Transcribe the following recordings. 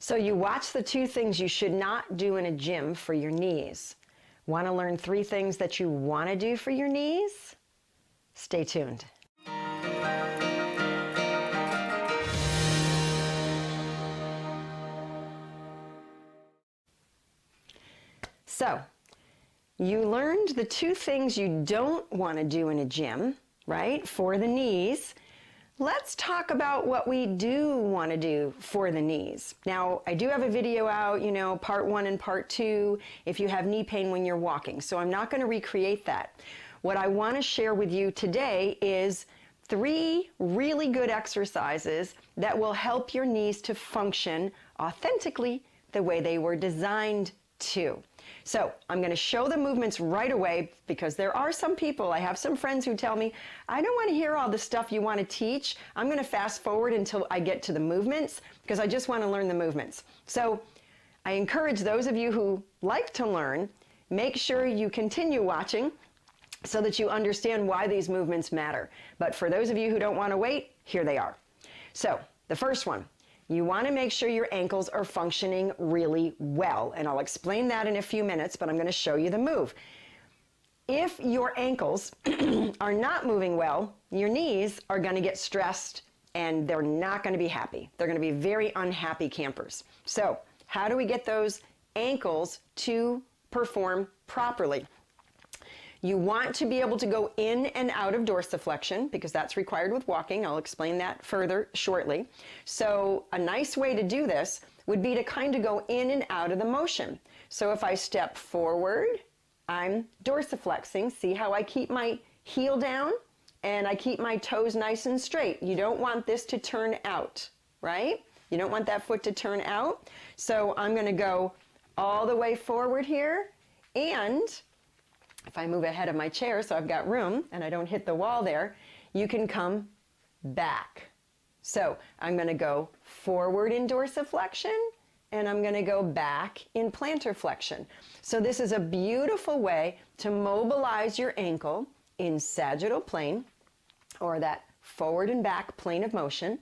So you watch the 2 things you should not do in a gym for your knees. Want to learn 3 things that you want to do for your knees? Stay tuned. So, you learned the 2 things you don't want to do in a gym, right, for the knees. Let's talk about what we do want to do for the knees. Now, I do have a video out, part 1 and part 2, if you have knee pain when you're walking. So I'm not going to recreate that. What I want to share with you today is 3 really good exercises that will help your knees to function authentically the way they were designed to. So I'm going to show the movements right away because there are some people, I have some friends who tell me, I don't want to hear all the stuff you want to teach. I'm going to fast forward until I get to the movements because I just want to learn the movements. So I encourage those of you who like to learn, make sure you continue watching so that you understand why these movements matter. But for those of you who don't want to wait, here they are. So the first one. You want to make sure your ankles are functioning really well, and I'll explain that in a few minutes, but I'm going to show you the move. If your ankles are not moving well, your knees are going to get stressed and they're not going to be happy. They're going to be very unhappy campers. So, how do we get those ankles to perform properly? You want to be able to go in and out of dorsiflexion because that's required with walking. I'll explain that further shortly. So a nice way to do this would be to kind of go in and out of the motion. So if I step forward, I'm dorsiflexing. See how I keep my heel down and I keep my toes nice and straight. You don't want this to turn out, right? You don't want that foot to turn out. So I'm going to go all the way forward here, and if I move ahead of my chair so I've got room and I don't hit the wall there, you can come back. So I'm going to go forward in dorsiflexion and I'm going to go back in plantar flexion. So this is a beautiful way to mobilize your ankle in sagittal plane, or that forward and back plane of motion.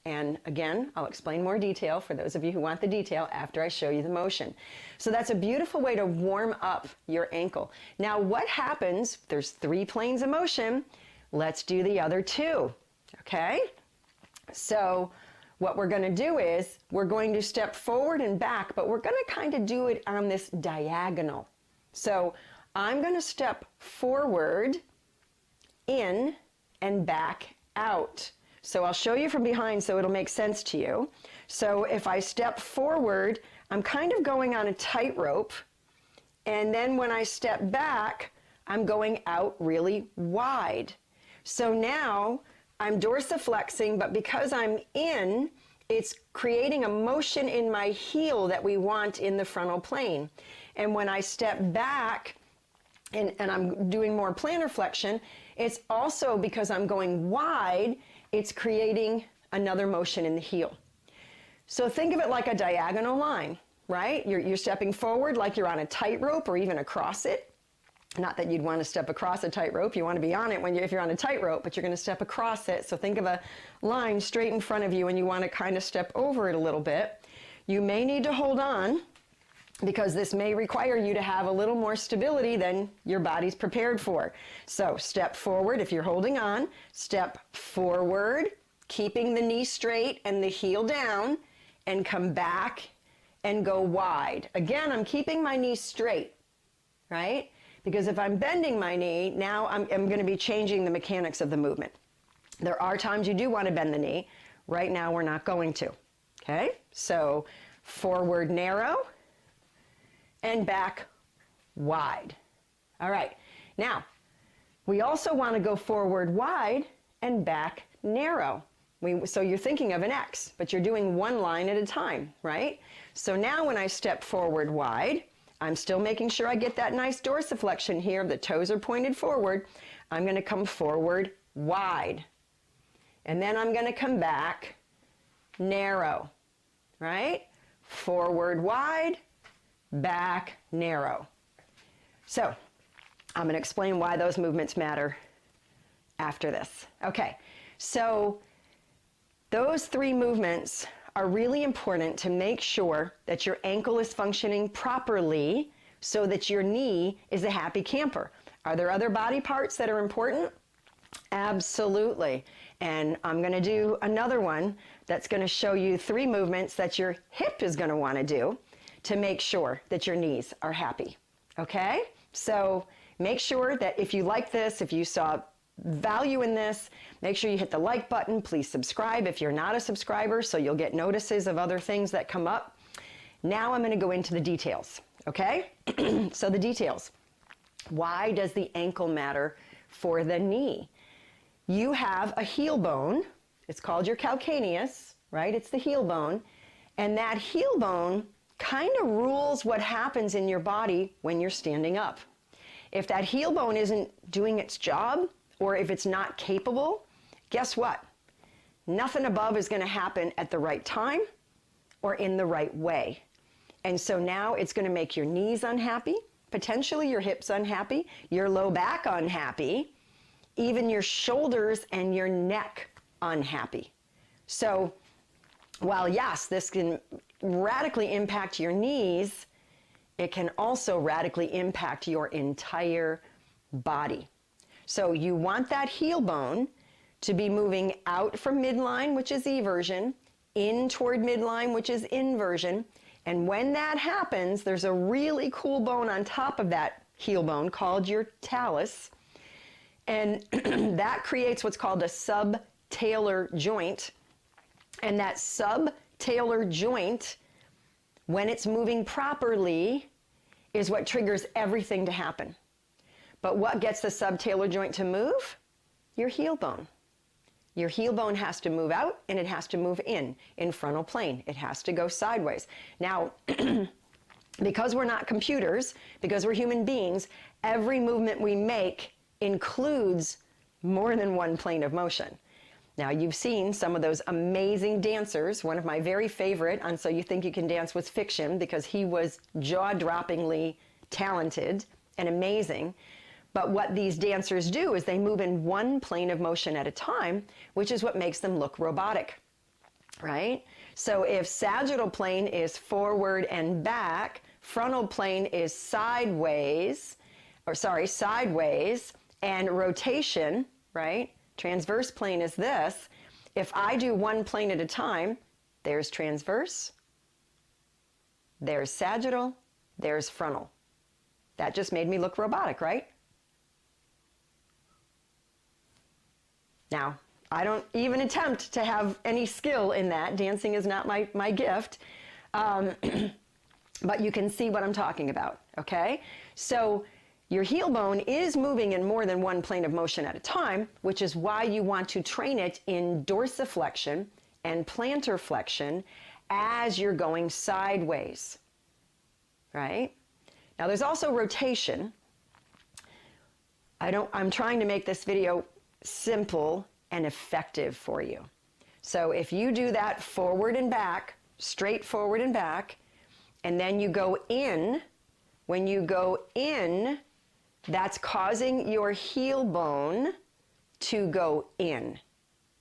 And again, I'll explain more detail for those of you who want the detail after I show you the motion. So that's a beautiful way to warm up your ankle. Now what happens, there's 3 planes of motion, let's do the other 2, okay? So what we're going to do is we're going to step forward and back, but we're going to kind of do it on this diagonal. So I'm going to step forward, in, and back out. So I'll show you from behind so it'll make sense to you. So if I step forward, I'm kind of going on a tightrope, and then when I step back, I'm going out really wide. So now I'm dorsiflexing, but because I'm in, it's creating a motion in my heel that we want in the frontal plane. And when I step back, and I'm doing more plantar flexion, it's also because I'm going wide, it's creating another motion in the heel. So think of it like a diagonal line, right? You're stepping forward like you're on a tightrope or even across it. Not that you'd want to step across a tightrope. You want to be on it if you're on a tightrope, but you're going to step across it. So think of a line straight in front of you and you want to kind of step over it a little bit. You may need to hold on because this may require you to have a little more stability than your body's prepared for. So step forward if you're holding on, step forward, keeping the knee straight and the heel down, and come back and go wide. Again, I'm keeping my knee straight, right? Because if I'm bending my knee, now I'm going to be changing the mechanics of the movement. There are times you do want to bend the knee. Right now we're not going to, okay? So forward narrow, and back wide. All right, now we also want to go forward wide and back narrow. So you're thinking of an X, but you're doing one line at a time, right? So now when I step forward wide, I'm still making sure I get that nice dorsiflexion here. The toes are pointed forward. I'm going to come forward wide. And then I'm going to come back narrow, right? Forward wide, back narrow. So I'm going to explain why those movements matter after this. Okay, so those 3 movements are really important to make sure that your ankle is functioning properly so that your knee is a happy camper. Are there other body parts that are important? Absolutely. And I'm going to do another one that's going to show you 3 movements that your hip is going to want to do to make sure that your knees are happy. Okay? So make sure that if you like this, if you saw value in this, make sure you hit the like button. Please subscribe if you're not a subscriber so you'll get notices of other things that come up. Now I'm going to go into the details. Okay? So the details. Why does the ankle matter for the knee? You have a heel bone. It's called your calcaneus, right? It's the heel bone. And that heel bone kind of rules what happens in your body when you're standing up. If that heel bone isn't doing its job, or if it's not capable, guess what? Nothing above is going to happen at the right time or in the right way. And so now it's going to make your knees unhappy, potentially your hips unhappy, your low back unhappy, even your shoulders and your neck unhappy. So while yes, this can radically impact your knees, it can also radically impact your entire body. So you want that heel bone to be moving out from midline, which is eversion, in toward midline, which is inversion. And when that happens, there's a really cool bone on top of that heel bone called your talus. And that creates what's called a subtalar joint. And that subtalar joint, when it's moving properly, is what triggers everything to happen. But what gets the subtalar joint to move? Your heel bone. Your heel bone has to move out and it has to move in frontal plane. It has to go sideways. Now, because we're not computers, because we're human beings, every movement we make includes more than one plane of motion. Now, you've seen some of those amazing dancers. One of my very favorite on So You Think You Can Dance was Fiction, because he was jaw-droppingly talented and amazing. But what these dancers do is they move in one plane of motion at a time, which is what makes them look robotic, right? So if sagittal plane is forward and back, frontal plane is sideways, and rotation, right? Transverse plane is this. If I do one plane at a time, there's transverse, there's sagittal, there's frontal. That just made me look robotic, right? Now, I don't even attempt to have any skill in that. Dancing is not my gift. But you can see what I'm talking about, okay? So your heel bone is moving in more than one plane of motion at a time, which is why you want to train it in dorsiflexion and plantar flexion as you're going sideways, right? Now there's also rotation. I'm trying to make this video simple and effective for you. So if you do that forward and back, straight forward and back, and then you go in, when you go in, that's causing your heel bone to go in,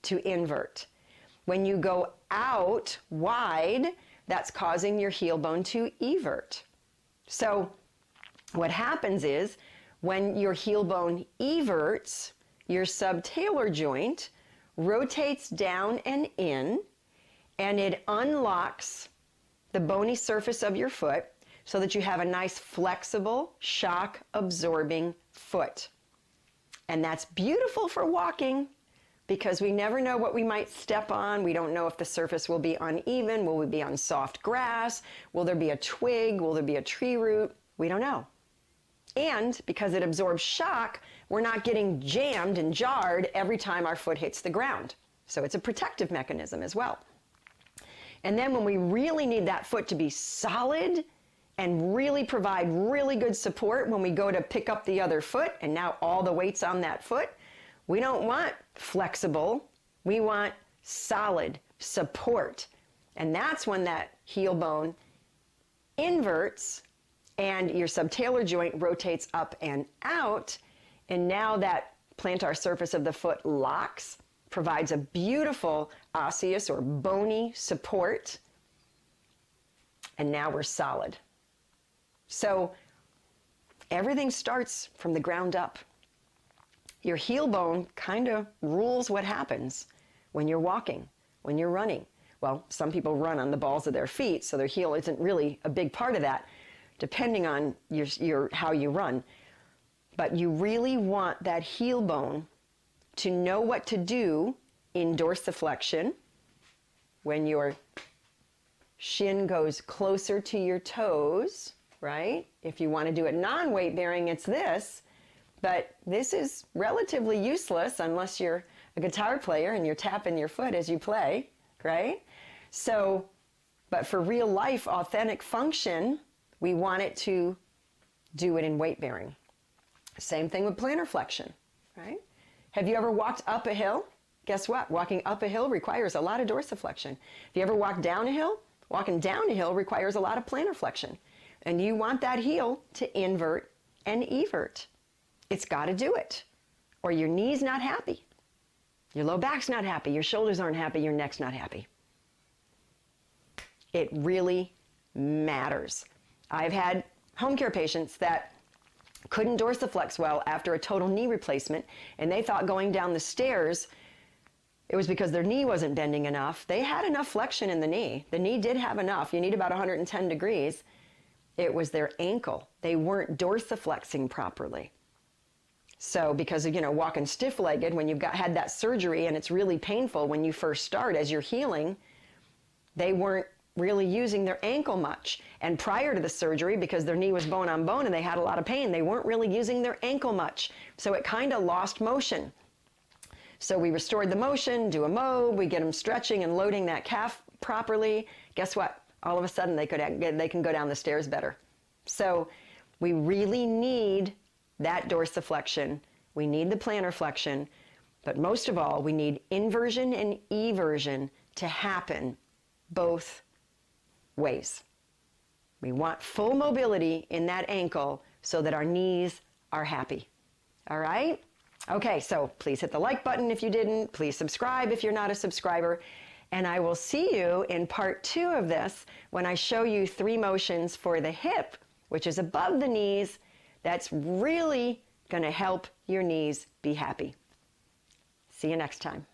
to invert. When you go out wide, that's causing your heel bone to evert. So what happens is when your heel bone everts, your subtalar joint rotates down and in, and it unlocks the bony surface of your foot so that you have a nice flexible, shock-absorbing foot. And that's beautiful for walking because we never know what we might step on. We don't know if the surface will be uneven. Will we be on soft grass? Will there be a twig? Will there be a tree root? We don't know. And because it absorbs shock, we're not getting jammed and jarred every time our foot hits the ground. So it's a protective mechanism as well. And then when we really need that foot to be solid and really provide really good support when we go to pick up the other foot, and now all the weight's on that foot, we don't want flexible, we want solid support. And that's when that heel bone inverts and your subtalar joint rotates up and out, and now that plantar surface of the foot locks, provides a beautiful osseous or bony support. And now we're solid. So everything starts from the ground up. Your heel bone kind of rules what happens when you're walking, when you're running. Well, some people run on the balls of their feet, so their heel isn't really a big part of that, depending on how you run. But you really want that heel bone to know what to do in dorsiflexion when your shin goes closer to your toes, right? If you want to do it non-weight bearing, it's this. But this is relatively useless unless you're a guitar player and you're tapping your foot as you play, right? So, but for real life, authentic function, we want it to do it in weight bearing. Same thing with plantar flexion, right? Have you ever walked up a hill? Guess what? Walking up a hill requires a lot of dorsiflexion. If you ever walked down a hill, walking down a hill requires a lot of plantar flexion. And you want that heel to invert and evert. It's got to do it, or your knee's not happy. Your low back's not happy. Your shoulders aren't happy. Your neck's not happy. It really matters. I've had home care patients that couldn't dorsiflex well after a total knee replacement, and they thought going down the stairs, it was because their knee wasn't bending enough. They had enough flexion in the knee. The knee did have enough. You need about 110 degrees. It was their ankle. They weren't dorsiflexing properly. So because of, walking stiff-legged, when you've had that surgery and it's really painful when you first start as you're healing, they weren't really using their ankle much. And prior to the surgery, because their knee was bone on bone and they had a lot of pain, they weren't really using their ankle much. So it kind of lost motion. So we restored the motion, do a mob, we get them stretching and loading that calf properly. Guess what? All of a sudden they can go down the stairs better. So we really need that dorsiflexion. We need the plantar flexion, but most of all, we need inversion and eversion to happen both ways. We want full mobility in that ankle so that our knees are happy. All right? Okay, so please hit the like button if you didn't. Please subscribe if you're not a subscriber. And I will see you in part 2 of this when I show you 3 motions for the hip, which is above the knees. That's really going to help your knees be happy. See you next time.